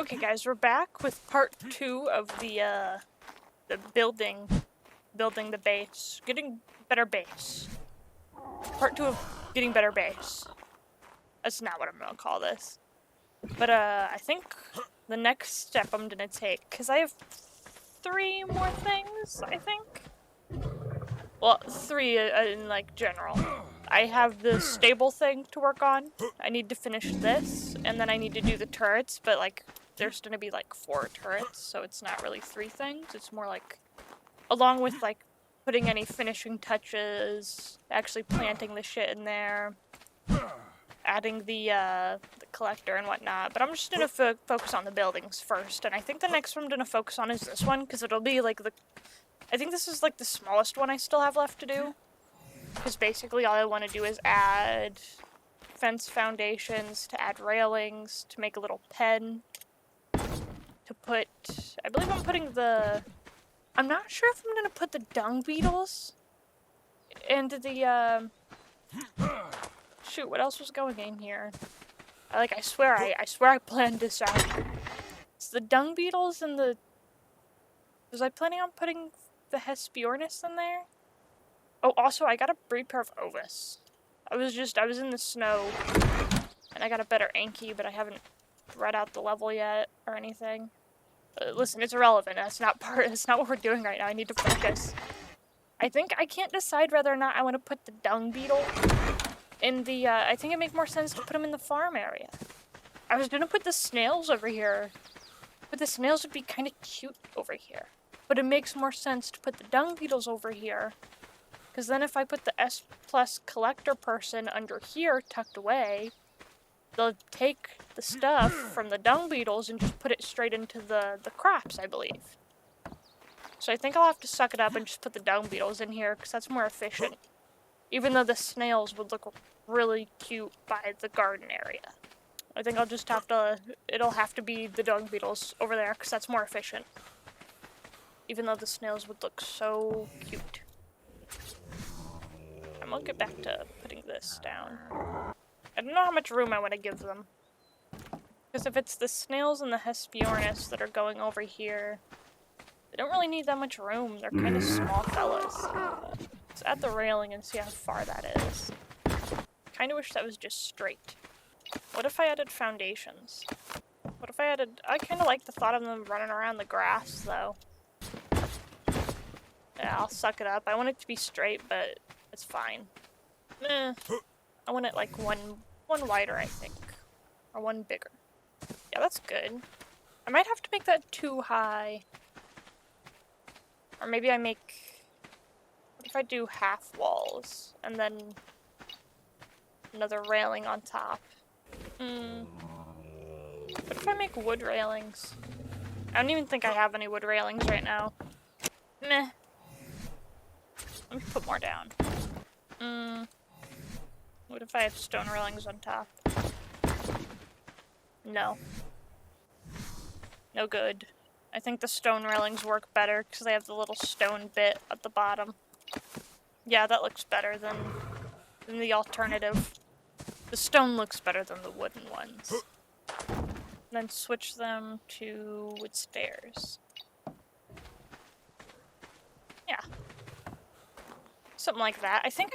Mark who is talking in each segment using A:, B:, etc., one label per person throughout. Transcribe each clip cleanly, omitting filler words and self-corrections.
A: Okay, guys, we're back with part 2 of the building the base, getting better base. Part 2 of getting better base. That's not what I'm gonna call this. But I think the next step I'm gonna take, because I have 3 more things, I think. Well, 3 in like general. I have the stable thing to work on. I need to finish this, and then I need to do the turrets, but like there's gonna be like 4 turrets, so it's not really 3 things. It's more like, along with like putting any finishing touches, actually planting the shit in there, adding the collector and whatnot. But I'm just gonna focus on the buildings first, and I think the next one I'm gonna focus on is this one, because it'll be like I think this is like the smallest one I still have left to do. Because basically all I want to do is add fence foundations, to add railings, to make a little pen, to put... I believe I'm putting the... I'm not sure if I'm going to put the dung beetles into the... Shoot, what else was going in here? I swear I planned this out. It's the dung beetles and the... Was I planning on putting the Hesperornis in there? Oh, also, I got a breed pair of Ovis. I was in the snow, and I got a better Anki, but I haven't read out the level yet, or anything. Listen, it's irrelevant. That's not what we're doing right now. I need to focus. I think I can't decide whether or not I want to put the dung beetle in the, I think it'd make more sense to put them in the farm area. I was gonna put the snails over here, but the snails would be kind of cute over here. But it makes more sense to put the dung beetles over here, because then if I put the S+ collector person under here tucked away, they'll take the stuff from the dung beetles and just put it straight into the crops, I believe. So I think I'll have to suck it up and just put the dung beetles in here, because that's more efficient. Even though the snails would look really cute by the garden area. I think I'll just have to, it'll have to be the dung beetles over there, because that's more efficient. Even though the snails would look so cute. I'm gonna get back to putting this down. I don't know how much room I want to give them. Because if it's the snails and the Hesperornis that are going over here, they don't really need that much room. They're kind of small fellas. Let's add the railing and see how far that is. Kind of wish that was just straight. What if I added foundations? What if I added... I kind of like the thought of them running around the grass, though. Yeah, I'll suck it up. I want it to be straight, but it's fine. I want it like one wider, I think. Or one bigger. Yeah, that's good. I might have to make that too high. Or maybe I make... What if I do half walls, and then another railing on top? What if I make wood railings? I don't even think I have any wood railings right now. Meh. Let me put more down. What if I have stone railings on top? No. No good. I think the stone railings work better because they have the little stone bit at the bottom. Yeah, that looks better than the alternative. The stone looks better than the wooden ones. Then switch them to wood stairs. Yeah. Something like that. I think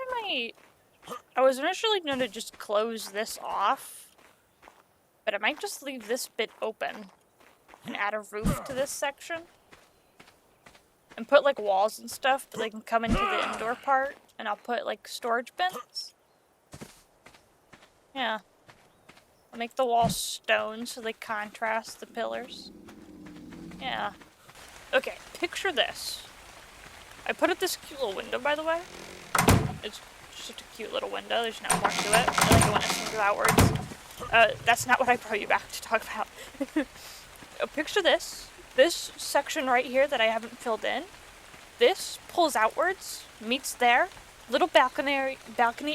A: I was initially going to just close this off, but I might just leave this bit open and add a roof to this section. And put like walls and stuff, but they can come into the indoor part, and I'll put like storage bins. Yeah. I'll make the walls stone so they contrast the pillars. Yeah. Okay, picture this. I put up this cute little window, by the way. It's just a cute little window. There's no more to it. I like it when it swings outwards. That's not what I brought you back to talk about. Picture this. This section right here that I haven't filled in. This pulls outwards, meets there. Little balcony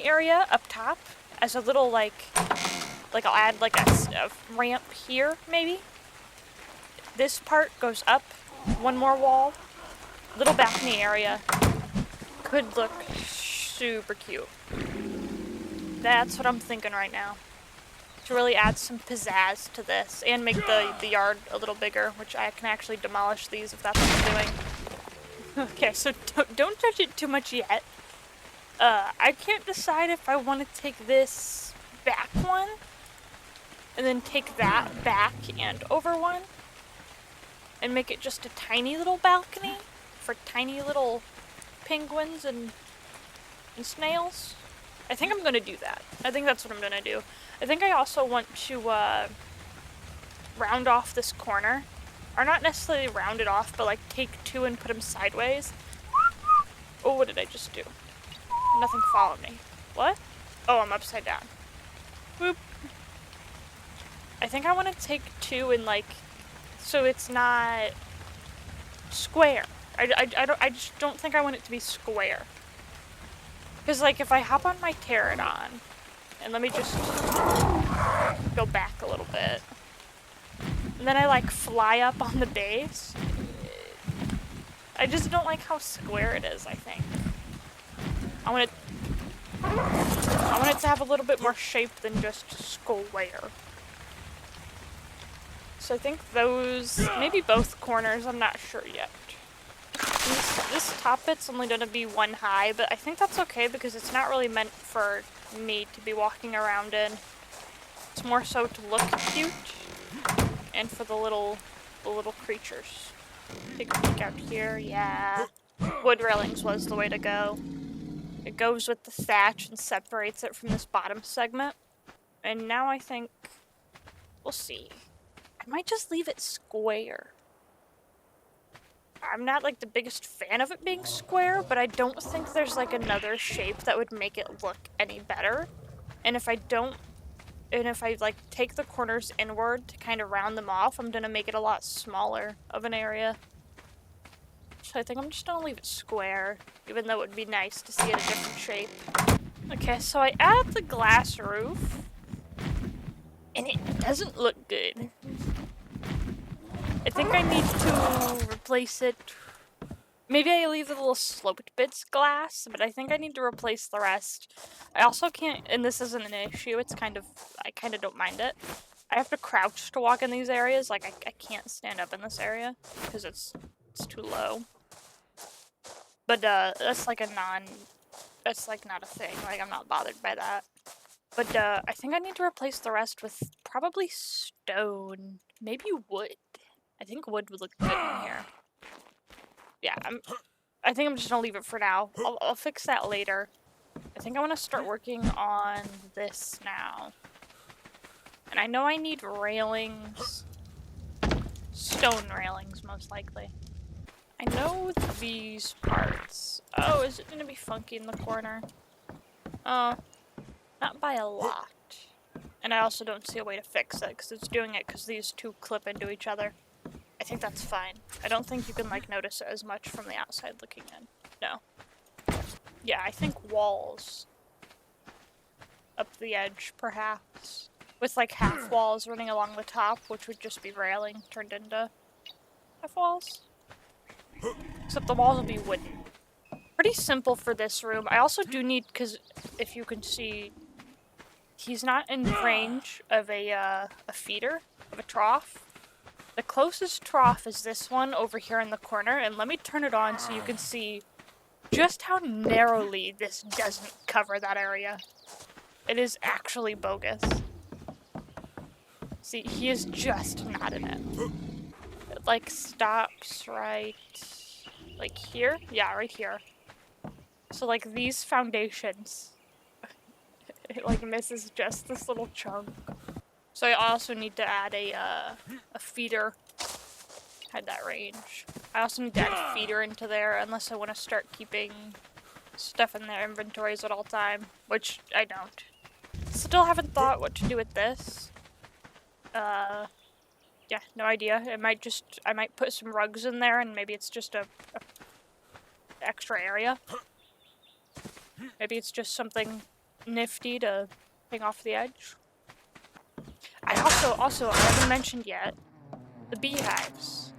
A: area up top as a little like I'll add like a ramp here, maybe. This part goes up. One more wall. Little balcony area. Could look super cute. That's what I'm thinking right now. to really add some pizzazz to this and make the yard a little bigger, which I can actually demolish these if that's what I'm doing. Okay, so don't touch it too much yet. I can't decide if I want to take this back one and then take that back and over one and make it just a tiny little balcony for tiny little penguins and snails. I think I'm gonna do that. I think that's what I'm gonna do. I think I also want to round off this corner. Or not necessarily round it off, but like take two and put them sideways. Oh, what did I just do? Nothing followed me. What? Oh, I'm upside down. Boop. I think I want to take two and like, so it's not square. I just don't think I want it to be square. Because like if I hop on my pterodon, and let me just go back a little bit, and then I like fly up on the base, I just don't like how square it is, I think. I want it to have a little bit more shape than just square. So I think those, maybe both corners, I'm not sure yet. This top bit's only gonna be one high, but I think that's okay because it's not really meant for me to be walking around in. It's more so to look cute and for the little creatures. Take a peek out here, yeah. Wood railings was the way to go. It goes with the thatch and separates it from this bottom segment. And now I think, we'll see. I might just leave it square. I'm not like the biggest fan of it being square, but I don't think there's like another shape that would make it look any better. And if I like take the corners inward to kind of round them off, I'm gonna make it a lot smaller of an area. So I think I'm just gonna leave it square, even though it would be nice to see it a different shape. Okay, so I added the glass roof, and it doesn't look good. I think I need to replace it. Maybe I leave the little sloped bits glass, but I think I need to replace the rest. I also can't, and this isn't an issue, it's kind of, I kind of don't mind it. I have to crouch to walk in these areas, like I can't stand up in this area, because it's too low. But that's like that's like not a thing, like I'm not bothered by that. But I think I need to replace the rest with probably stone, maybe wood. I think wood would look good in here. Yeah, I think I'm just gonna leave it for now. I'll fix that later. I think I want to start working on this now. And I know I need railings. Stone railings, most likely. I know these parts. Oh, is it gonna be funky in the corner? Not by a lot. And I also don't see a way to fix it, because it's doing it because these two clip into each other. I think that's fine. I don't think you can like notice it as much from the outside looking in. No. Yeah, I think walls. Up the edge, perhaps. With like half walls running along the top, which would just be railing turned into half walls. Except the walls will be wooden. Pretty simple for this room. I also do need, because if you can see, he's not in range of a feeder, of a trough. The closest trough is this one over here in the corner, and let me turn it on so you can see just how narrowly this doesn't cover that area. It is actually bogus. See, he is just not in it. It like stops right, like here? Yeah, right here. So like these foundations, it like misses just this little chunk. So I also need to add a feeder. Had that range. I also need to add a feeder into there unless I want to start keeping stuff in their inventories at all time, which I don't. Still haven't thought what to do with this. Yeah, no idea. I might put some rugs in there and maybe it's just a extra area. Maybe it's just something nifty to hang off the edge. I also, I haven't mentioned yet, the beehives.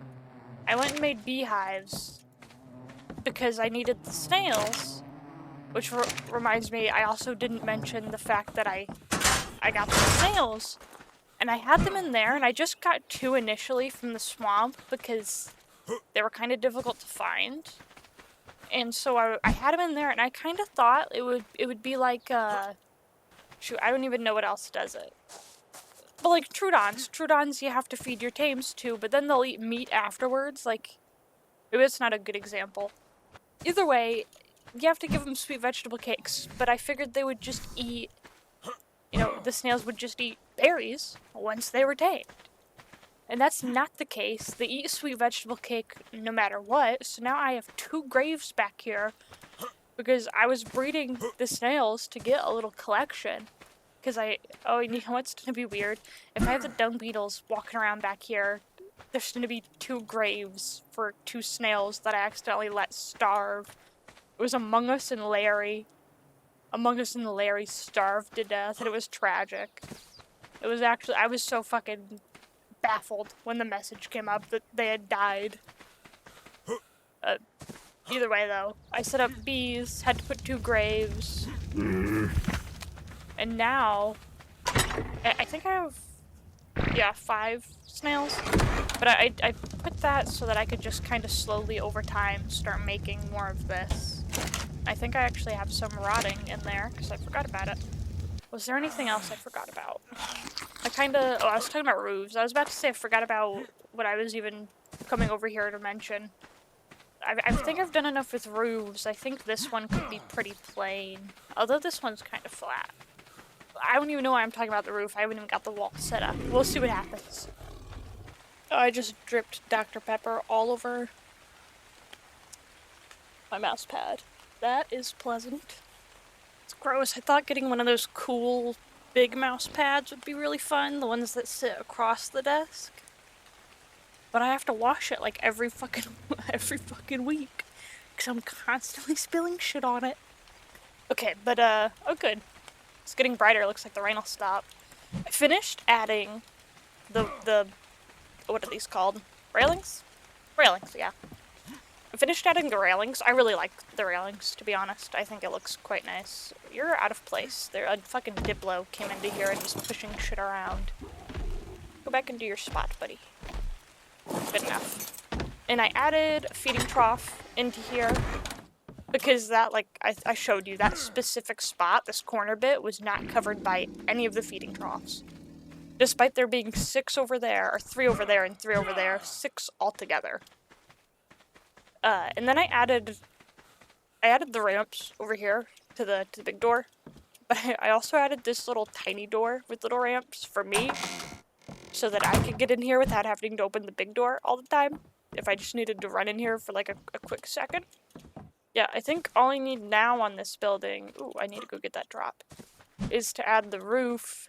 A: I went and made beehives because I needed the snails, which reminds me, I also didn't mention the fact that I I got some snails. And I had them in there, and I just got 2 initially from the swamp because they were kind of difficult to find. And so I had them in there, and I kind of thought it would be like, shoot, I don't even know what else does it. But like Trudons you have to feed your tames to, but then they'll eat meat afterwards, like, maybe it's not a good example. Either way, you have to give them sweet vegetable cakes, but I figured they would just eat, you know, the snails would just eat berries once they were tamed. And that's not the case. They eat sweet vegetable cake no matter what, so now I have 2 graves back here because I was breeding the snails to get a little collection. Because oh, you know what's gonna be weird? If I have the dung beetles walking around back here, there's gonna be 2 graves for 2 snails that I accidentally let starve. It was Among Us and Larry. Among Us and Larry starved to death, and it was tragic. It was actually, I was so fucking baffled when the message came up that they had died. Either way, though, I set up bees, had to put 2 graves. And now, I think I have, yeah, 5 snails. But I put that so that I could just kind of slowly over time start making more of this. I think I actually have some rotting in there because I forgot about it. Was there anything else I forgot about? I was talking about roofs. I was about to say I forgot about what I was even coming over here to mention. I think I've done enough with roofs. I think this one could be pretty plain. Although this one's kind of flat. I don't even know why I'm talking about the roof. I haven't even got the wall set up. We'll see what happens. I just dripped Dr. Pepper all over my mouse pad. That is pleasant. It's gross. I thought getting one of those cool big mouse pads would be really fun. The ones that sit across the desk. But I have to wash it like every fucking week. Because I'm constantly spilling shit on it. Okay, but oh good. It's getting brighter. It looks like the rain will stop. I finished adding the what are these called? Railings? Railings, yeah. I finished adding the railings. I really like the railings, to be honest. I think it looks quite nice. You're out of place. There, a fucking Diplo came into here and was pushing shit around. Go back and do your spot, buddy. Good enough. And I added a feeding trough into here because that, like, I showed you, that specific spot, this corner bit, was not covered by any of the feeding troughs. Despite there being 6 over there, or 3 over there and 3 over there, 6 altogether. And then I added the ramps over here to the big door. But I also added this little tiny door with little ramps for me, so that I could get in here without having to open the big door all the time, if I just needed to run in here for like a quick second. Yeah, I think all I need now on this building, ooh, I need to go get that drop, is to add the roof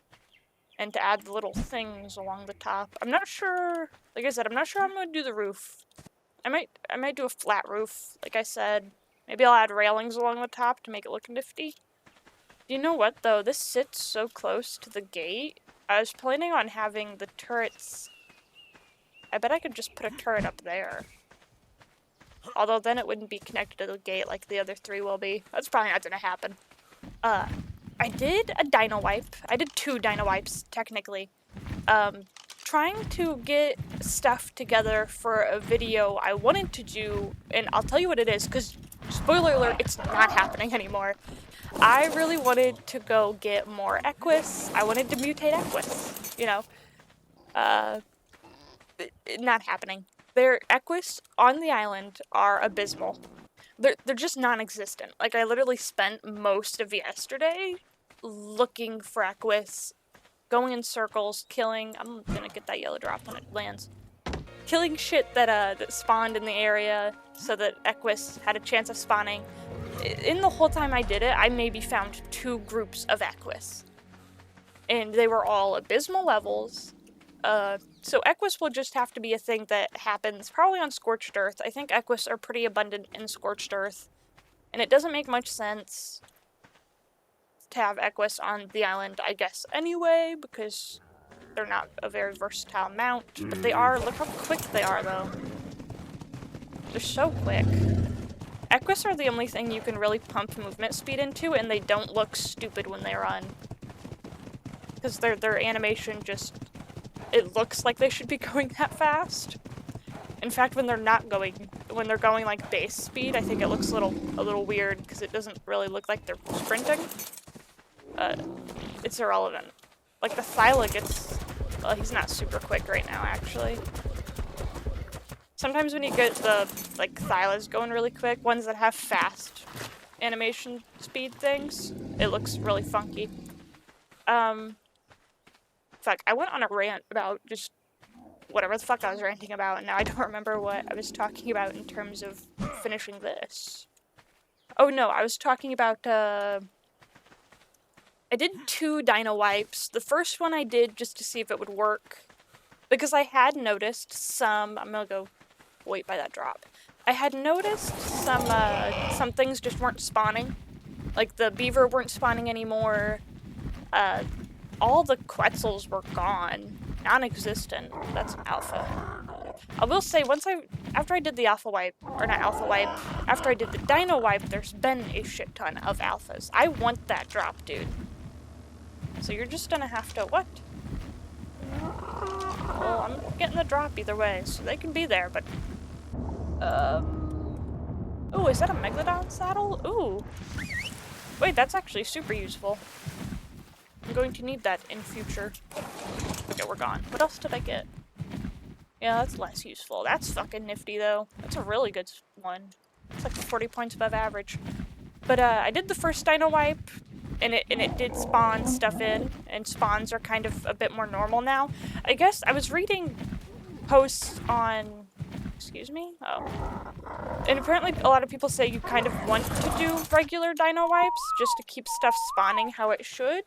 A: and to add the little things along the top. I'm not sure, like I said, I'm not sure I'm gonna do the roof. I might do a flat roof, like I said. Maybe I'll add railings along the top to make it look nifty. You know what, though? This sits so close to the gate. I was planning on having the turrets... I bet I could just put a turret up there. Although then it wouldn't be connected to the gate like the other 3 will be. That's probably not gonna happen. I did a dino wipe. I did 2 dino wipes, technically. Trying to get stuff together for a video I wanted to do, and I'll tell you what it is, because, spoiler alert, it's not happening anymore. I really wanted to go get more Equus. I wanted to mutate Equus, you know. Not happening. Their Equus on the island are abysmal. They're just non-existent. Like, I literally spent most of yesterday looking for Equus, going in circles, killing... I'm gonna get that yellow drop when it lands. Killing shit that spawned in the area so that Equus had a chance of spawning. In the whole time I did it, I maybe found 2 groups of Equus. And they were all abysmal levels. So Equus will just have to be a thing that happens probably on Scorched Earth. I think Equus are pretty abundant in Scorched Earth. And it doesn't make much sense to have Equus on the island, I guess, anyway, because they're not a very versatile mount. But they are, look how quick they are, though. They're so quick. Equus are the only thing you can really pump movement speed into, and they don't look stupid when they run. because their animation just, it looks like they should be going that fast. In fact, when they're going like base speed, I think it looks a little weird because it doesn't really look like they're sprinting. It's irrelevant. Like the Thyla gets, well, he's not super quick right now actually. Sometimes when you get the like Thylas going really quick, ones that have fast animation speed things, it looks really funky. Fuck, I went on a rant about just whatever the fuck I was ranting about, and now I don't remember what I was talking about in terms of finishing this. Oh no, I was talking about, I did 2 dino wipes. The first one I did just to see if it would work, because I had noticed some, I'm gonna go wait by that drop. I had noticed some things just weren't spawning. Like the beaver weren't spawning anymore. All the Quetzals were gone. Non-existent. That's an alpha. I will say, after I did the alpha wipe, or not alpha wipe, after I did the dino wipe, there's been a shit ton of alphas. I want that drop, dude. So you're just gonna have to, what? Well, I'm getting the drop either way, so they can be there, but... Ooh, is that a Megalodon saddle? Ooh. Wait, that's actually super useful. I'm going to need that in future. Okay, we're gone. What else did I get? Yeah, that's less useful. That's fucking nifty, though. That's a really good one. It's like 40 points above average. But, I did the first dino wipe, and it did spawn stuff in, and spawns are kind of a bit more normal now. I guess I was reading posts on... Excuse me? Oh. And apparently a lot of people say you kind of want to do regular dino wipes, just to keep stuff spawning how it should.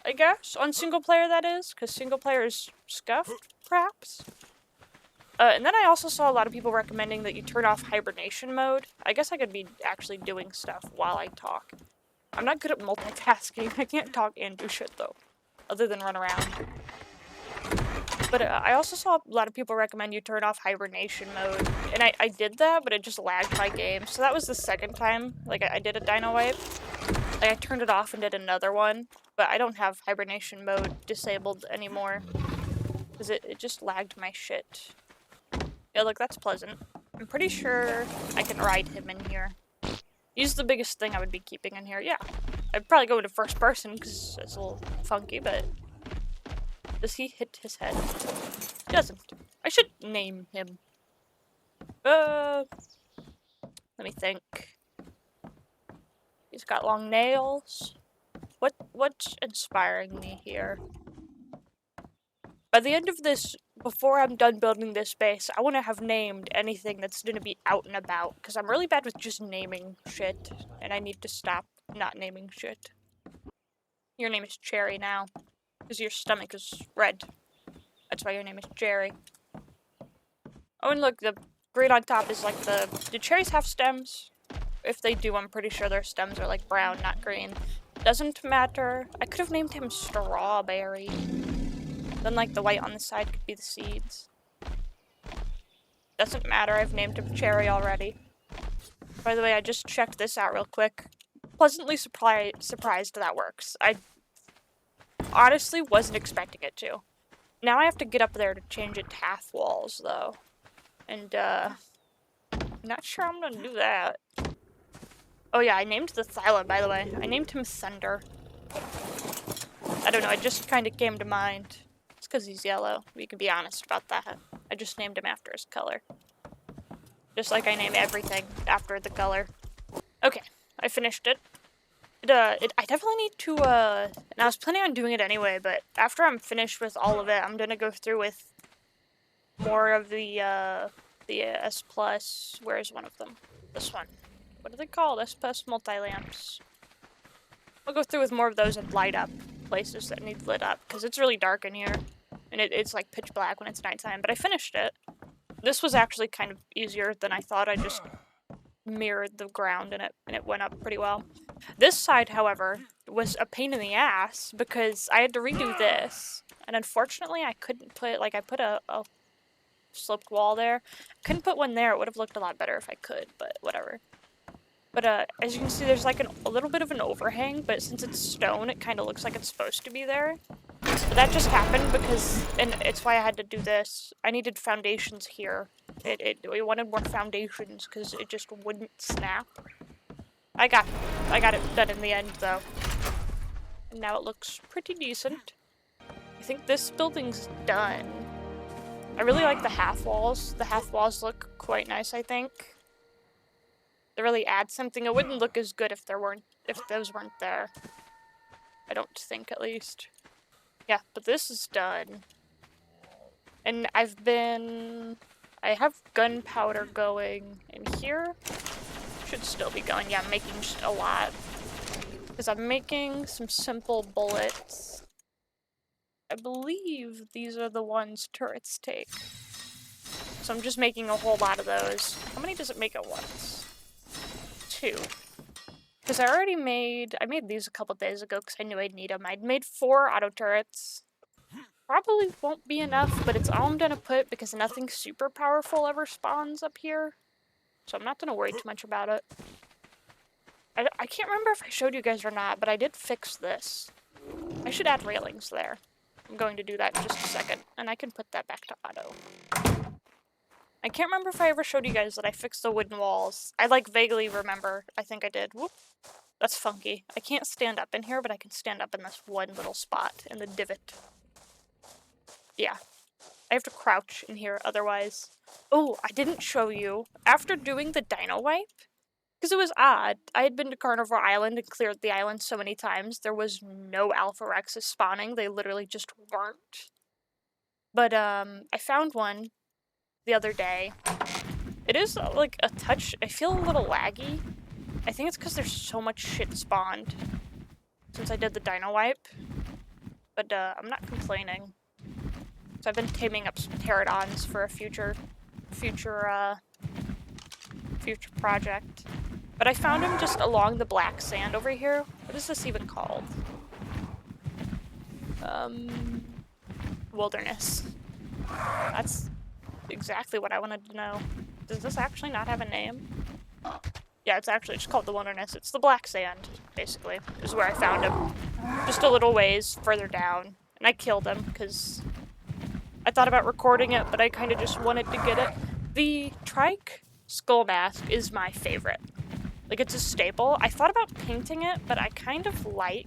A: I guess, on single player that is, because single player is scuffed, perhaps? And then I also saw a lot of people recommending that you turn off hibernation mode. I guess I could be actually doing stuff while I talk. I'm not good at multitasking. I can't talk and do shit, though, other than run around. But I also saw a lot of people recommend you turn off hibernation mode, and I did that, but it just lagged my game. So that was the second time, like, I did a dino wipe. Like, I turned it off and did another one, but I don't have hibernation mode disabled anymore, because it just lagged my shit. Yeah, look, that's pleasant. I'm pretty sure I can ride him in here. He's the biggest thing I would be keeping in here. Yeah, I'd probably go into first person, because it's a little funky, but... Does he hit his head? He doesn't. I should name him. Let me think. He's got long nails. What's inspiring me here? By the end of this, before I'm done building this base, I want to have named anything that's going to be out and about, because I'm really bad with just naming shit, and I need to stop not naming shit. Your name is Cherry now, because your stomach is red. That's why your name is Jerry. Oh, and look, the green on top is like do cherries have stems? If they do, I'm pretty sure their stems are like brown, not green. Doesn't matter. I could have named him Strawberry. Then like the white on the side could be the seeds. Doesn't matter, I've named him Cherry already. By the way, I just checked this out real quick. Pleasantly surprised that works. I honestly wasn't expecting it to. Now I have to get up there to change it to half walls, though. And, I'm not sure I'm gonna do that. Oh yeah, I named the Thyla, by the way. I named him Thunder. I don't know, it just kind of came to mind. It's because he's yellow. We can be honest about that. I just named him after his color. Just like I name everything after the color. Okay, I finished it. I definitely need to, and I was planning on doing it anyway, but after I'm finished with all of it, I'm gonna go through with more of the S+, where is one of them? This one. What are they called? S+ multi-lamps. I'll go through with more of those and light up places that need lit up, because it's really dark in here, and it's like pitch black when it's nighttime, but I finished it. This was actually kind of easier than I thought. I just mirrored the ground and it went up pretty well. This side, however, was a pain in the ass because I had to redo this, and unfortunately I couldn't put, like, I put a sloped wall there. I couldn't put one there. It would have looked a lot better if I could, but whatever. But as you can see, there's like a little bit of an overhang, but since it's stone, it kind of looks like it's supposed to be there. But that just happened because, and it's why I had to do this. I needed foundations here. We wanted more foundations because it just wouldn't snap. I got it done in the end though. And now it looks pretty decent. I think this building's done. I really like the half walls. The half walls look quite nice, I think. They really add something. It wouldn't look as good if those weren't there. I don't think, at least. Yeah, but this is done. And I have gunpowder going in here. Should still be going. Yeah, I'm making a lot. Because I'm making some simple bullets. I believe these are the ones turrets take. So I'm just making a whole lot of those. How many does it make at once? 2. Because I made these a couple days ago because I knew I'd need them. I'd made 4 auto turrets. Probably won't be enough, but it's all I'm gonna put because nothing super powerful ever spawns up here. So I'm not gonna worry too much about it. I can't remember if I showed you guys or not, but I did fix this. I should add railings there. I'm going to do that in just a second, and I can put that back to auto. I can't remember if I ever showed you guys that I fixed the wooden walls. I like vaguely remember. I think I did. Whoop. That's funky. I can't stand up in here, but I can stand up in this one little spot in the divot. Yeah. I have to crouch in here otherwise. Oh, I didn't show you. After doing the dino wipe, because it was odd. I had been to Carnivore Island and cleared the island so many times. There was no Alpha Rexes spawning. They literally just weren't. But I found one the other day. It is like a touch. I feel a little laggy. I think it's because there's so much shit spawned since I did the dino wipe. But I'm not complaining. So I've been taming up some pterodons for a future project. But I found him just along the black sand over here. What is this even called? Wilderness. That's exactly what I wanted to know. Does this actually not have a name? Yeah, it's actually just called the Wilderness. It's the black sand, basically, is where I found him. Just a little ways further down. And I killed him, because I thought about recording it, but I kind of just wanted to get it. The trike skull mask is my favorite. Like, it's a staple. I thought about painting it, but I kind of like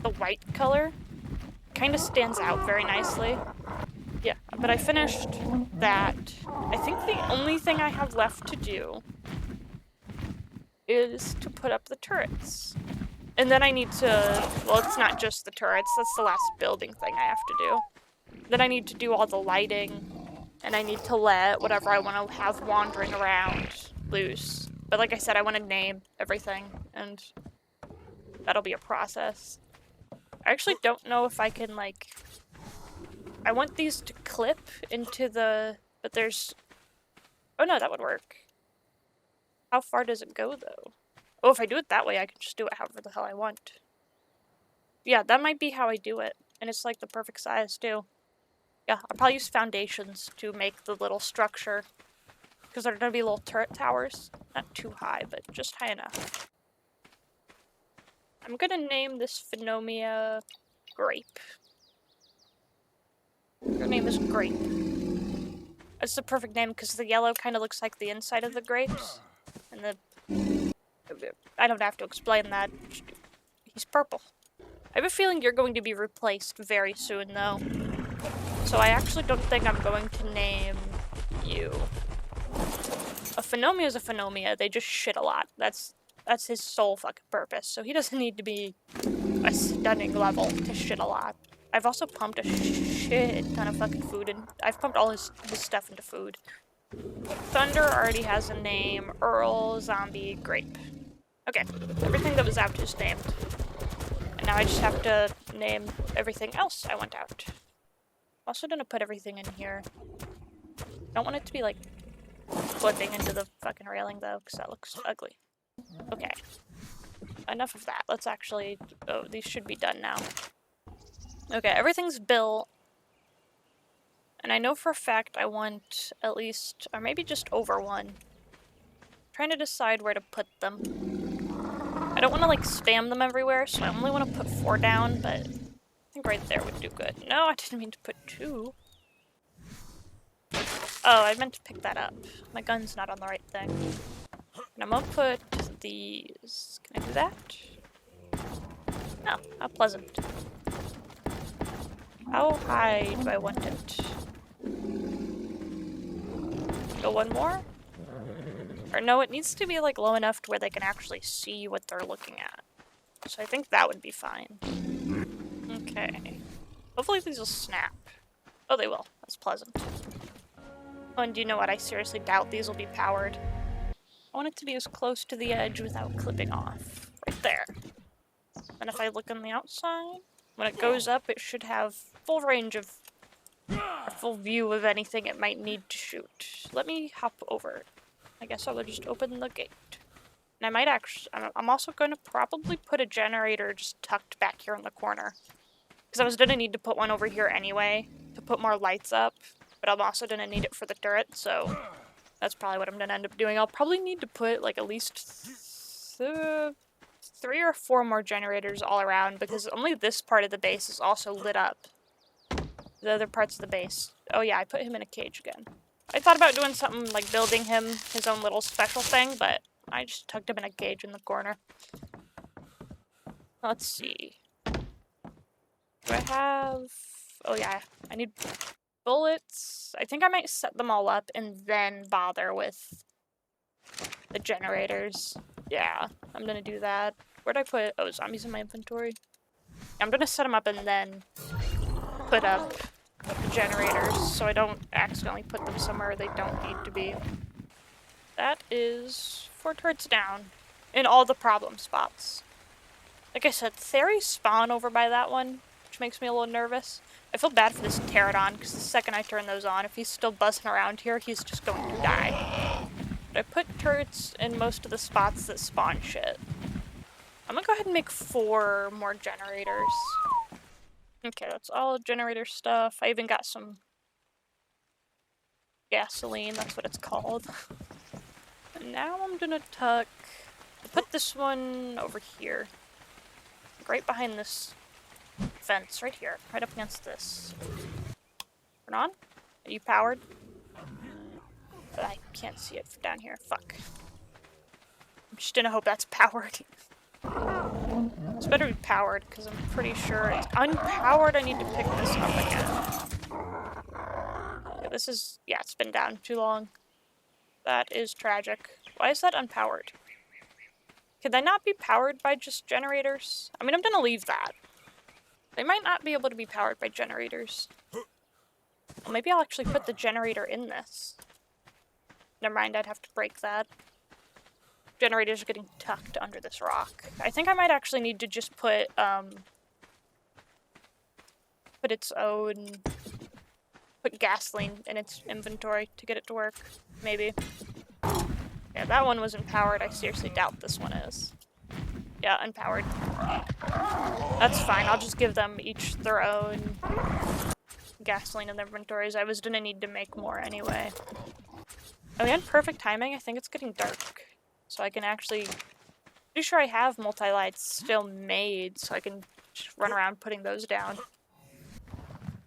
A: the white color. It kind of stands out very nicely. Yeah, but I finished that. I think the only thing I have left to do is to put up the turrets. And then I need to, well, it's not just the turrets, that's the last building thing I have to do. Then I need to do all the lighting, and I need to let whatever I want to have wandering around loose. But like I said, I want to name everything, and that'll be a process. I actually don't know if I can, like... I want these to clip into the... But there's... Oh no, that would work. How far does it go, though? Oh, if I do it that way, I can just do it however the hell I want. Yeah, that might be how I do it. And it's, like, the perfect size, too. Yeah, I'll probably use foundations to make the little structure. Because they're going to be little turret towers. Not too high, but just high enough. I'm going to name this Phenomia Grape. Her name is Grape. That's the perfect name because the yellow kind of looks like the inside of the grapes. And the... I don't have to explain that. He's purple. I have a feeling you're going to be replaced very soon, though. So I actually don't think I'm going to name you. A Phenomia is a Phenomia. They just shit a lot. That's his sole fucking purpose. So he doesn't need to be a stunning level to shit a lot. I've also pumped a shit ton of fucking food in. I've pumped all his stuff into food. Thunder already has a name. Earl, Zombie, Grape. Okay, everything that was out is named. And now I just have to name everything else I want out. I'm also gonna put everything in here. I don't want it to be like blending into the fucking railing though, because that looks ugly. Okay. Enough of that. Let's actually... Oh, these should be done now. Okay, everything's built. And I know for a fact I want at least... Or maybe just over one. I'm trying to decide where to put them. I don't want to like spam them everywhere, so I only want to put 4 down, but I think right there would do good. No, I didn't mean to put 2. Oh, I meant to pick that up. My gun's not on the right thing. And I'm gonna put these. Can I do that? No, how pleasant. How high do I want it? Go one more? Or no, it needs to be like low enough to where they can actually see what they're looking at. So I think that would be fine. Okay. Hopefully these will snap. Oh, they will. That's pleasant. Oh, and do you know what? I seriously doubt these will be powered. I want it to be as close to the edge without clipping off. Right there. And if I look on the outside, when it goes up, it should have full range of, or full view of anything it might need to shoot. Let me hop over. I guess I will just open the gate. And I might actually, I'm also going to probably put a generator just tucked back here in the corner. Because I was going to need to put one over here anyway, to put more lights up. But I'm also going to need it for the turret, so that's probably what I'm going to end up doing. I'll probably need to put like at least 3 or 4 more generators all around, because only this part of the base is also lit up. The other parts of the base. Oh yeah, I put him in a cage again. I thought about doing something like building him his own little special thing, but I just tucked him in a cage in the corner. Let's see. Do I have... Oh yeah, I need bullets. I think I might set them all up and then bother with the generators. Yeah, I'm gonna do that. Where'd I put... Oh, zombies in my inventory. I'm gonna set them up and then put up the generators so I don't accidentally put them somewhere they don't need to be. That is 4 turrets down in all the problem spots. Like I said, Theories spawn over by that one, which makes me a little nervous. I feel bad for this pterodon, because the second I turn those on, if he's still buzzing around here, he's just going to die. But I put turrets in most of the spots that spawn shit. I'm gonna go ahead and make 4 more generators. Okay, that's all generator stuff. I even got some gasoline, that's what it's called. And now I'm gonna put this one over here. Right behind this fence, right here. Right up against this. Turn on? Are you powered? But I can't see it from down here. Fuck. I'm just gonna hope that's powered. It's better be powered, because I'm pretty sure it's unpowered. I need to pick this up again. Okay, this is... Yeah, it's been down too long. That is tragic. Why is that unpowered? Could they not be powered by just generators? I mean, I'm gonna leave that. They might not be able to be powered by generators. Well, maybe I'll actually put the generator in this. Never mind, I'd have to break that. Generators are getting tucked under this rock. I think I might actually need to just put its own... Put gasoline in its inventory to get it to work. Maybe. Yeah, that one wasn't powered. I seriously doubt this one is. Yeah, unpowered. That's fine. I'll just give them each their own gasoline in their inventories. I was gonna need to make more anyway. Oh, we had perfect timing. I think it's getting dark. So I can actually... Pretty sure I have multi-lights still made, so I can just run around putting those down.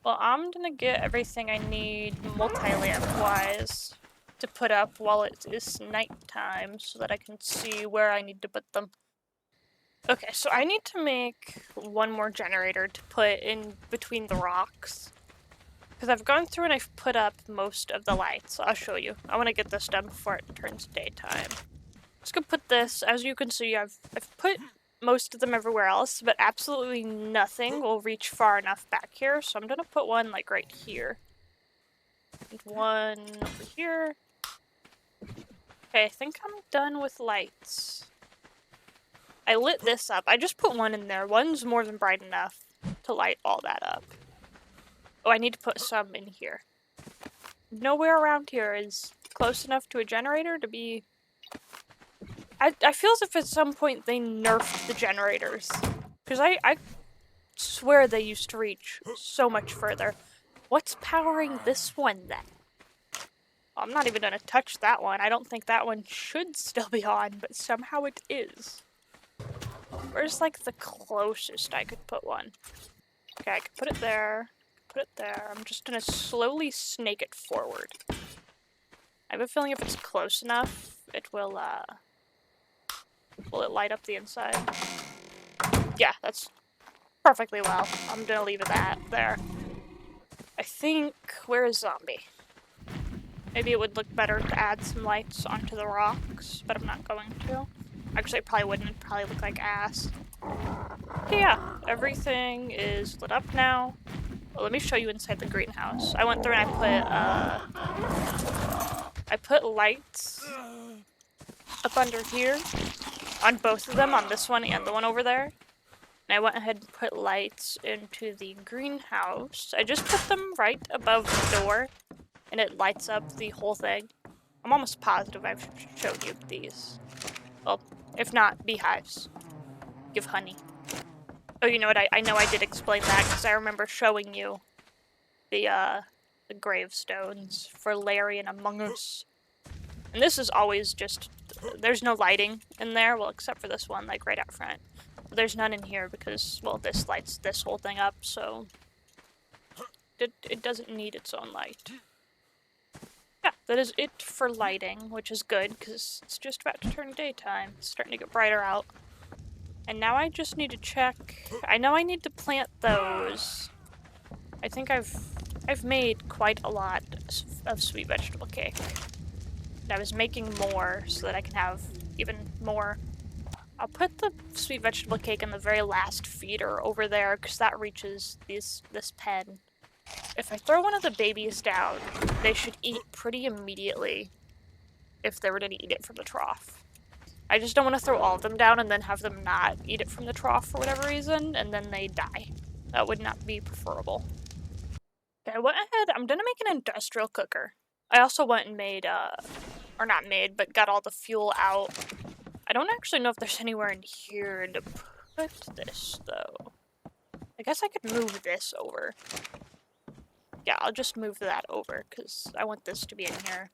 A: Well, I'm gonna get everything I need multi-lamp-wise to put up while it is nighttime so that I can see where I need to put them. Okay, so I need to make 1 more generator to put in between the rocks. Because I've gone through and I've put up most of the lights. I'll show you. I want to get this done before it turns daytime. Just gonna put this, as you can see, I've put most of them everywhere else, but absolutely nothing will reach far enough back here, so I'm gonna put one like right here. And one over here. Okay, I think I'm done with lights. I lit this up. I just put one in there. One's more than bright enough to light all that up. Oh, I need to put some in here. Nowhere around here is close enough to a generator to be... I feel as if at some point they nerfed the generators. Because I swear they used to reach so much further. What's powering this one then? I'm not even gonna touch that one. I don't think that one should still be on, but somehow it is. Where's like the closest I could put one? Okay, I could put it there. Put it there. I'm just gonna slowly snake it forward. I have a feeling if it's close enough, it will it light up the inside? Yeah, that's perfectly well. I'm gonna leave it at there. I think, where is Zombie? Maybe it would look better to add some lights onto the rocks, but I'm not going to. Actually, it probably wouldn't. It'd probably look like ass. Okay, yeah, everything is lit up now. Well, let me show you inside the greenhouse. I went through and I put lights up under here on both of them, on this one and the one over there. And I went ahead and put lights into the greenhouse. I just put them right above the door, and it lights up the whole thing. I'm almost positive I've showed you these. Well, if not, beehives. Give honey. Oh, you know what? I know I did explain that because I remember showing you the gravestones for Larry and Among Us. And this is always just, there's no lighting in there, well, except for this one, like right out front. There's none in here because, well, this lights this whole thing up, so it doesn't need its own light. Yeah, that is it for lighting, which is good because it's just about to turn daytime. It's starting to get brighter out. And now I just need to check. I know I need to plant those. I think I've made quite a lot of sweet vegetable cake. And I was making more so that I can have even more. I'll put the sweet vegetable cake in the very last feeder over there because that reaches this pen. If I throw one of the babies down, they should eat pretty immediately if they were to eat it from the trough. I just don't want to throw all of them down and then have them not eat it from the trough for whatever reason, and then they die. That would not be preferable. Okay, I went ahead, I'm gonna make an industrial cooker. I also went and made, or not made, but got all the fuel out. I don't actually know if there's anywhere in here to put this, though. I guess I could move this over. Yeah, I'll just move that over, because I want this to be in here.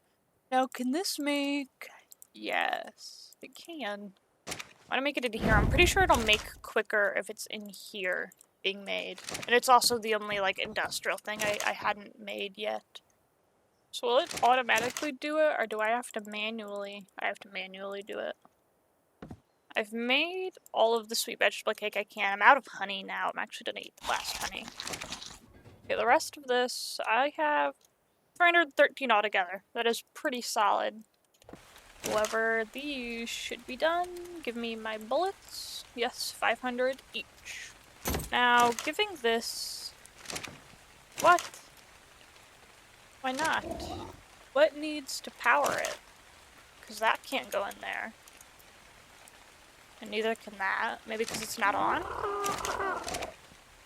A: Now, can this make... Yes, it can. I want to make it in here. I'm pretty sure it'll make quicker if it's in here being made. And it's also the only, like, industrial thing I hadn't made yet. So will it automatically do it, or do I have to manually? I have to manually do it. I've made all of the sweet vegetable cake I can. I'm out of honey now. I'm actually gonna eat the last honey. Okay, the rest of this, I have 313 altogether. That is pretty solid. However, these should be done. Give me my bullets. Yes, 500 each. Now, giving this... What? Why not? What needs to power it? Because that can't go in there. And neither can that. Maybe because it's not on?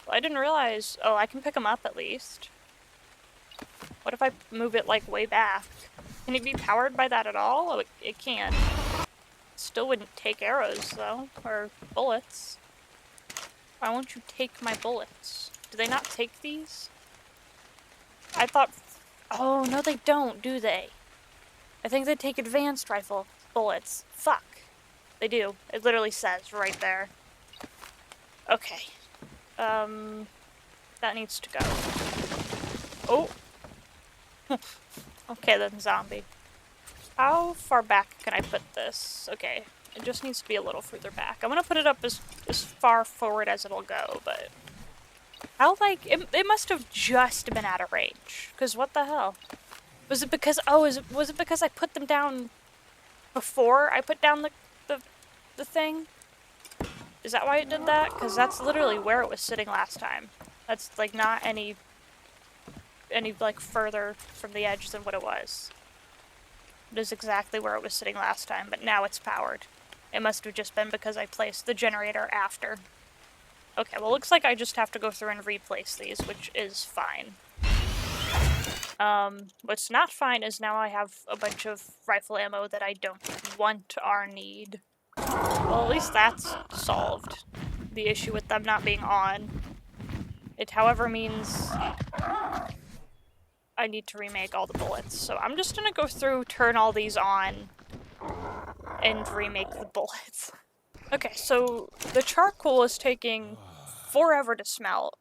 A: Well, I didn't realize... Oh, I can pick them up at least. What if I move it, like, way back? Can it be powered by that at all? Oh, it can. Still wouldn't take arrows, though. Or bullets. Why won't you take my bullets? Do they not take these? I thought... Oh, no they don't, do they? I think they take advanced rifle bullets. Fuck. They do. It literally says right there. Okay. That needs to go. Oh! Okay then, zombie. How far back can I put this? Okay, it just needs to be a little further back. I'm gonna put it up as far forward as it'll go, but... How, like, it must have just been out of range. Because what the hell? Was it because, oh, was it because I put them down before I put down the thing? Is that why it did that? Because that's literally where it was sitting last time. That's, like, not any like further from the edge than what it was. It is exactly where it was sitting last time, but now it's powered. It must have just been because I placed the generator after. Okay, well, looks like I just have to go through and replace these, which is fine. What's not fine is now I have a bunch of rifle ammo that I don't want or need. Well, at least that's solved. The issue with them not being on. It, however, means... I need to remake all the bullets. So I'm just gonna go through, turn all these on, and remake the bullets. Okay, so the charcoal is taking forever to smelt.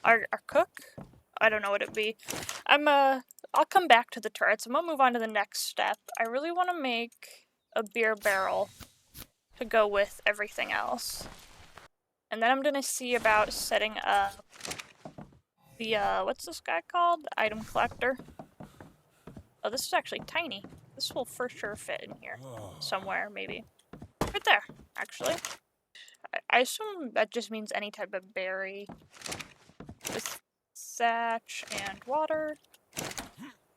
A: Our cook? I don't know what it'd be. I'll come back to the turrets. I'm gonna move on to the next step. I really want to make a beer barrel to go with everything else. And then I'm gonna see about setting up the, what's this guy called? The item collector. Oh, this is actually tiny. This will for sure fit in here. Somewhere, maybe. Right there, actually. I assume that just means any type of berry. With thatch and water.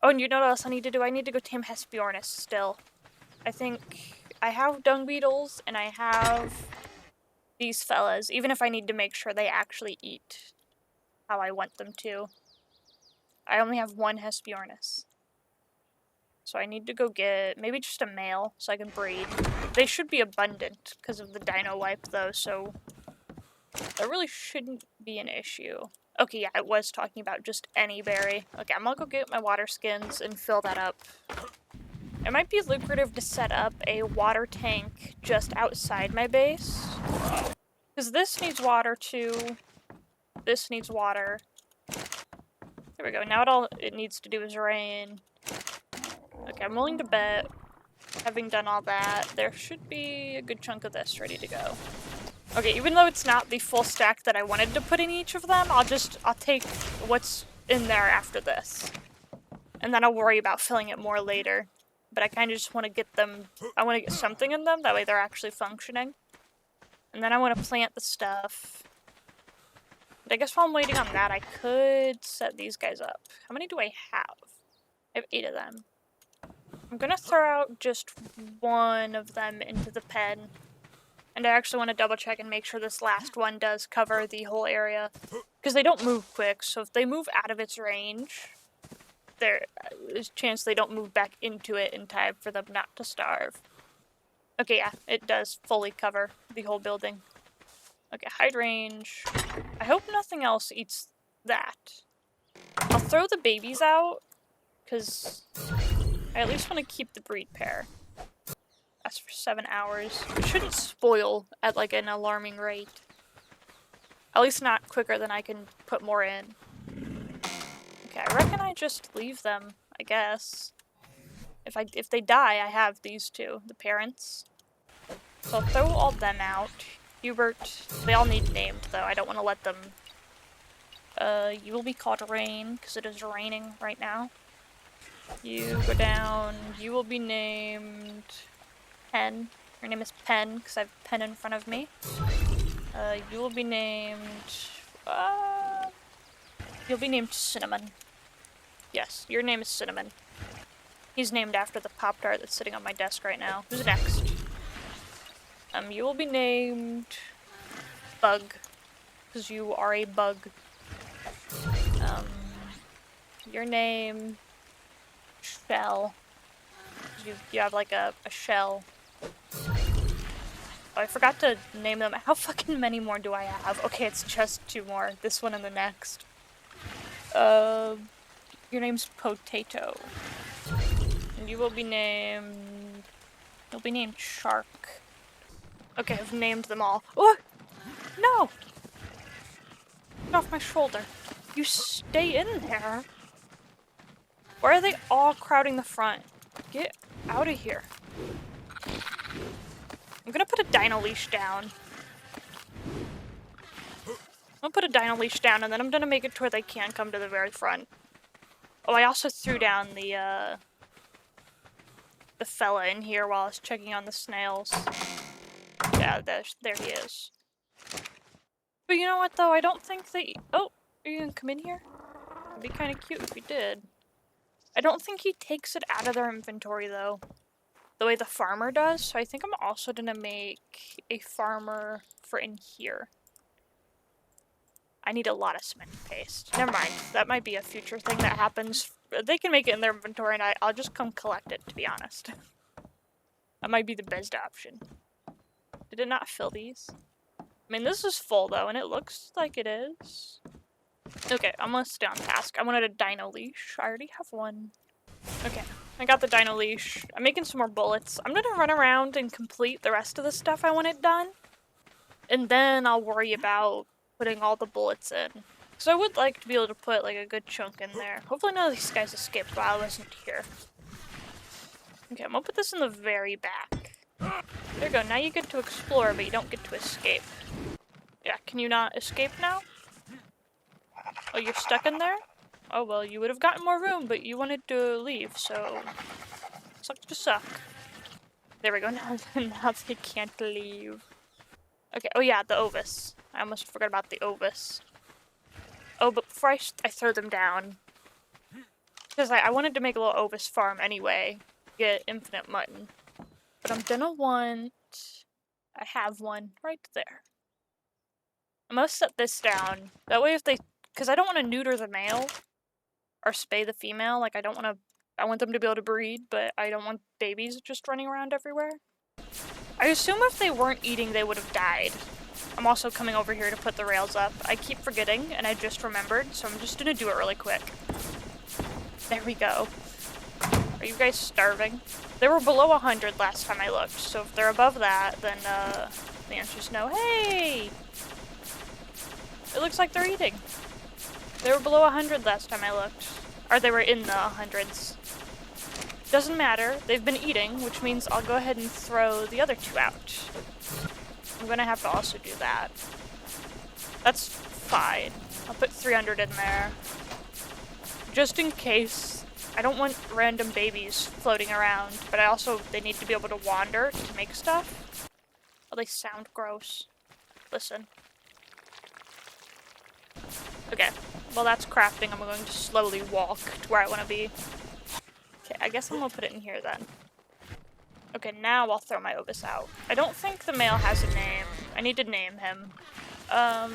A: Oh, and you know what else I need to do? I need to go tame Hesperornis still. I think I have dung beetles, and I have these fellas, even if I need to make sure they actually eat how I want them to. I only have one Hesperornis. So I need to go get maybe just a male so I can breed. They should be abundant because of the dino wipe though, so that really shouldn't be an issue. Okay, yeah, I was talking about just any berry. Okay, I'm gonna go get my water skins and fill that up. It might be lucrative to set up a water tank just outside my base. Because this needs water too. This needs water. There we go. Now all it needs to do is rain. Okay, I'm willing to bet, having done all that, there should be a good chunk of this ready to go. Okay, even though it's not the full stack that I wanted to put in each of them, I'll take what's in there after this. And then I'll worry about filling it more later. But I kind of just want to get them, I want to get something in them, that way they're actually functioning. And then I want to plant the stuff. But I guess while I'm waiting on that, I could set these guys up. How many do I have? I have 8 of them. I'm gonna throw out just one of them into the pen. And I actually want to double check and make sure this last one does cover the whole area. Because they don't move quick, so if they move out of its range, there's a chance they don't move back into it in time for them not to starve. Okay, yeah, it does fully cover the whole building. Okay, hide range. I hope nothing else eats that. I'll throw the babies out, because I at least want to keep the breed pair. That's for 7 hours. It shouldn't spoil at like an alarming rate. At least not quicker than I can put more in. Okay, I reckon I just leave them, I guess. If they die, I have these two, the parents. So I'll throw all them out. Hubert, they all need named though. I don't want to let them... you will be called Rain, because it is raining right now. You go down. You will be named... Pen. Your name is Pen, because I have a pen in front of me. You will be named... you'll be named Cinnamon. Yes, your name is Cinnamon. He's named after the Pop-Tart that's sitting on my desk right now. Who's next? You will be named... Bug. Because you are a bug. Your name... Shell. You have like a shell. Oh, I forgot to name them. How fucking many more do I have? Okay, it's just 2 more. This one and the next. Your name's Potato. And you will be named... You'll be named Shark. Okay, I've named them all. Oh! No! Get off my shoulder. You stay in there. Why are they all crowding the front? Get out of here. I'm gonna put a dino leash down. I'm gonna put a dino leash down and then I'm gonna make it to where they can't come to the very front. Oh, I also threw down the fella in here while I was checking on the snails. Yeah, there he is. But you know what though? I don't think they... Oh, are you gonna come in here? It'd be kind of cute if you did. I don't think he takes it out of their inventory though, the way the farmer does, so I think I'm also gonna make a farmer for in here. I need a lot of cement paste. Never mind, that might be a future thing that happens. They can make it in their inventory and I'll just come collect it, to be honest. That might be the best option. Did it not fill these? I mean, this is full though, and it looks like it is. Okay, I'm gonna stay on task. I wanted a dino leash. I already have one. Okay, I got the dino leash. I'm making some more bullets. I'm gonna run around and complete the rest of the stuff I wanted done. And then I'll worry about putting all the bullets in. So I would like to be able to put like a good chunk in there. Hopefully none of these guys escaped while I wasn't here. Okay, I'm gonna put this in the very back. There you go, now you get to explore, but you don't get to escape. Yeah, can you not escape now? Oh, you're stuck in there? Oh, well, you would have gotten more room, but you wanted to leave, so... Suck to suck. There we go, now they can't leave. Okay, oh yeah, the Ovis. I almost forgot about the Ovis. Oh, but before I throw them down... Because I wanted to make a little Ovis farm anyway. Get infinite mutton. But I'm gonna want... I have one right there. I'm gonna set this down. That way if they... Because I don't want to neuter the male. Or spay the female. Like, I don't want to... I want them to be able to breed, but I don't want babies just running around everywhere. I assume if they weren't eating, they would have died. I'm also coming over here to put the rails up. I keep forgetting, and I just remembered, so I'm just gonna do it really quick. There we go. Are you guys starving? They were below 100 last time I looked, so if they're above that, then, the answer's no. Hey! It looks like they're eating. They were below 100 last time I looked. Or they were in the hundreds. Doesn't matter. They've been eating, which means I'll go ahead and throw the other two out. I'm gonna have to also do that. That's fine. I'll put 300 in there. Just in case. I don't want random babies floating around, but they need to be able to wander to make stuff. Oh, they sound gross. Listen. Okay, well that's crafting. I'm going to slowly walk to where I want to be. Okay, I guess I'm gonna put it in here then. Okay, now I'll throw my Ovis out. I don't think the male has a name. I need to name him. I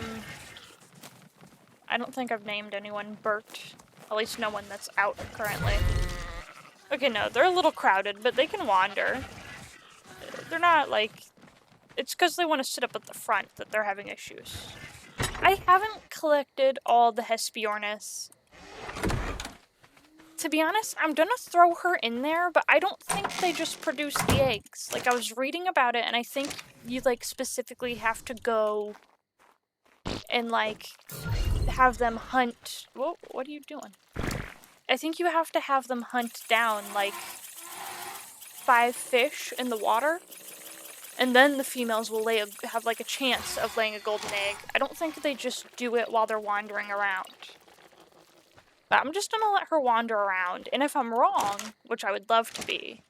A: don't think I've named anyone Bert. At least no one that's out currently. Okay, no, they're a little crowded, but they can wander. They're not like... It's because they want to sit up at the front that they're having issues. I haven't collected all the Hesperornis. To be honest, I'm gonna throw her in there, but I don't think they just produce the eggs. Like, I was reading about it, and I think you, like, specifically have to go and, like, have them hunt... Whoa, what are you doing? I think you have to have them hunt down, like, 5 fish in the water, and then the females will have, like, a chance of laying a golden egg. I don't think they just do it while they're wandering around. But I'm just gonna let her wander around, and if I'm wrong, which I would love to be,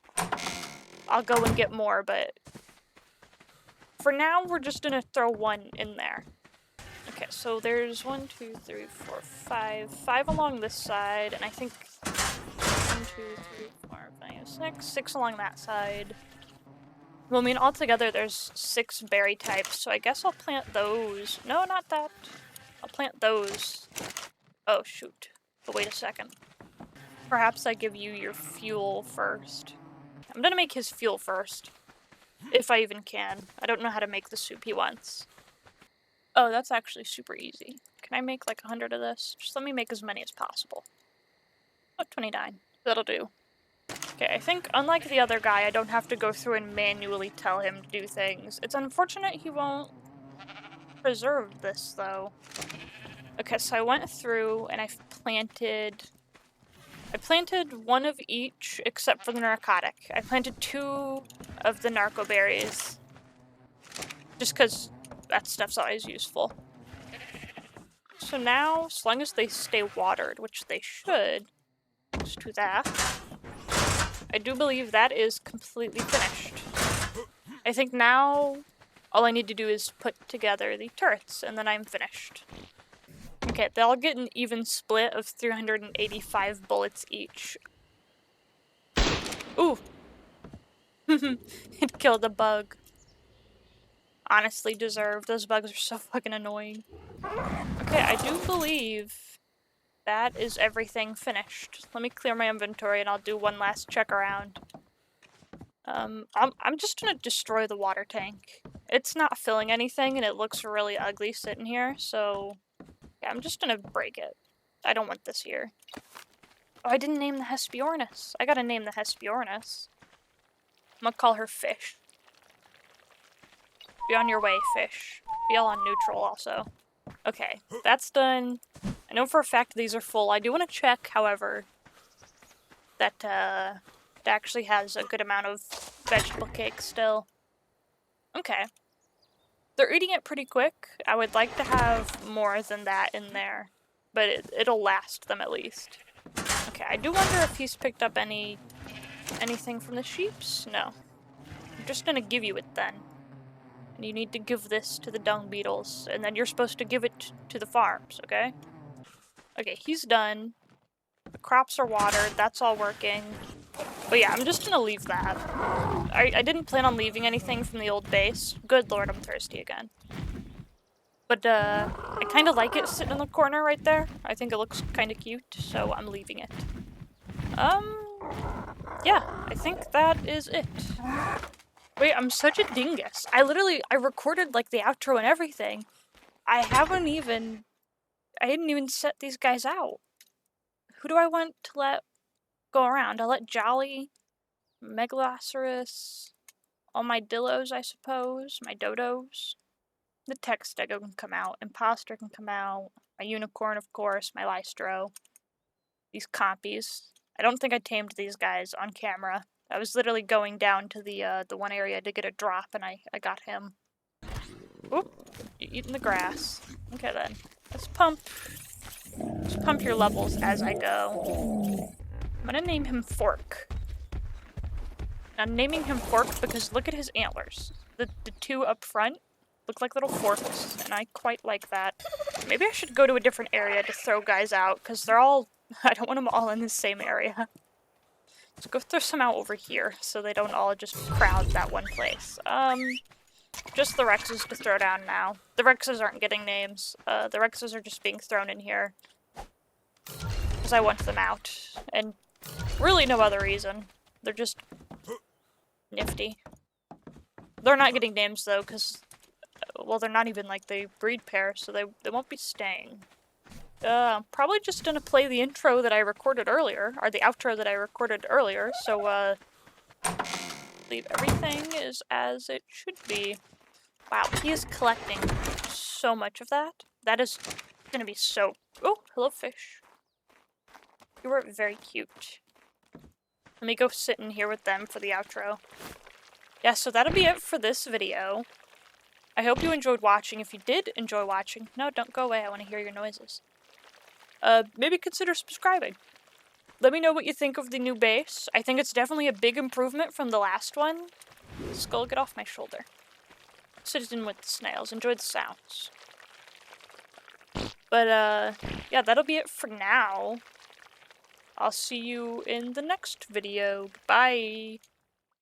A: I'll go and get more, but for now, we're just gonna throw one in there. Okay, so there's 1, 2, 3, 4, 5. 5 along this side, and I think 1, 2, 3, 4, 5, 6. 6 along that side. Well, I mean, altogether there's 6 berry types, so I guess I'll plant those. No, not that. I'll plant those. Oh, shoot. But wait a second. Perhaps I give you your fuel first. I'm gonna make his fuel first. If I even can. I don't know how to make the soup he wants. Oh, that's actually super easy. Can I make like 100 of this? Just let me make as many as possible. Oh, 29. That'll do. Okay, I think unlike the other guy, I don't have to go through and manually tell him to do things. It's unfortunate he won't preserve this, though. Okay, so I went through and I planted 1 of each except for the narcotic. I planted 2 of the narco berries. Just because that stuff's always useful. So now, as long as they stay watered, which they should, let's do that. I do believe that is completely finished. I think now all I need to do is put together the turrets, and then I'm finished. Okay, they'll get an even split of 385 bullets each. Ooh! It killed a bug. Honestly deserved. Those bugs are so fucking annoying. Okay, I do believe that is everything finished. Let me clear my inventory and I'll do one last check around. I'm just gonna destroy the water tank. It's not filling anything and it looks really ugly sitting here, so... Okay, I'm just gonna break it. I don't want this here. Oh, I didn't name the Hesperornis. I gotta name the Hesperornis. I'm gonna call her Fish. Be on your way, Fish. Be all on neutral also. Okay, that's done. I know for a fact these are full. I do want to check, however, that it actually has a good amount of vegetable cake still. Okay. They're eating it pretty quick. I would like to have more than that in there, but it'll last them at least. Okay, I do wonder if he's picked up anything from the sheeps? No. I'm just gonna give you it then. And you need to give this to the dung beetles, and then you're supposed to give it to the farms, okay? Okay, he's done. The crops are watered, that's all working. But yeah, I'm just gonna leave that. I didn't plan on leaving anything from the old base. Good lord, I'm thirsty again. But I kind of like it sitting in the corner right there. I think it looks kind of cute, so I'm leaving it. Yeah, I think that is it. Wait, I'm such a dingus. I recorded like the outro and everything. I hadn't even set these guys out. Who do I want to let go around? I'll let Jolly, Megalosaurus, all my Dillos, I suppose, my Dodos. The Textego can come out, Imposter can come out, my Unicorn, of course, my Lystro. These compies. I don't think I tamed these guys on camera. I was literally going down to the one area to get a drop, and I got him. Oop, you're eating the grass. Okay then, let's pump your levels as I go. I'm gonna name him Fork. I'm naming him Fork because look at his antlers. The two up front look like little forks, and I quite like that. Maybe I should go to a different area to throw guys out, because they're all... I don't want them all in the same area. Let's go throw some out over here, so they don't all just crowd that one place. Just the Rexes to throw down now. The Rexes aren't getting names. The Rexes are just being thrown in here. Because I want them out. And really no other reason. They're just... nifty. They're not getting names, though, because... well, they're not even, like, the breed pair, so they won't be staying. I'm probably just gonna play the intro that I recorded earlier, or the outro that I recorded earlier, so, leave everything is as it should be. Wow, he is collecting so much of that. That is gonna be so... oh, hello, fish. You were very cute. Let me go sit in here with them for the outro. Yeah, so that'll be it for this video. I hope you enjoyed watching. If you did enjoy watching... no, don't go away, I want to hear your noises. Maybe consider subscribing. Let me know what you think of the new base. I think it's definitely a big improvement from the last one. Skull, get off my shoulder. Sit in with the snails. Enjoy the sounds. But, yeah, that'll be it for now. I'll see you in the next video. Bye!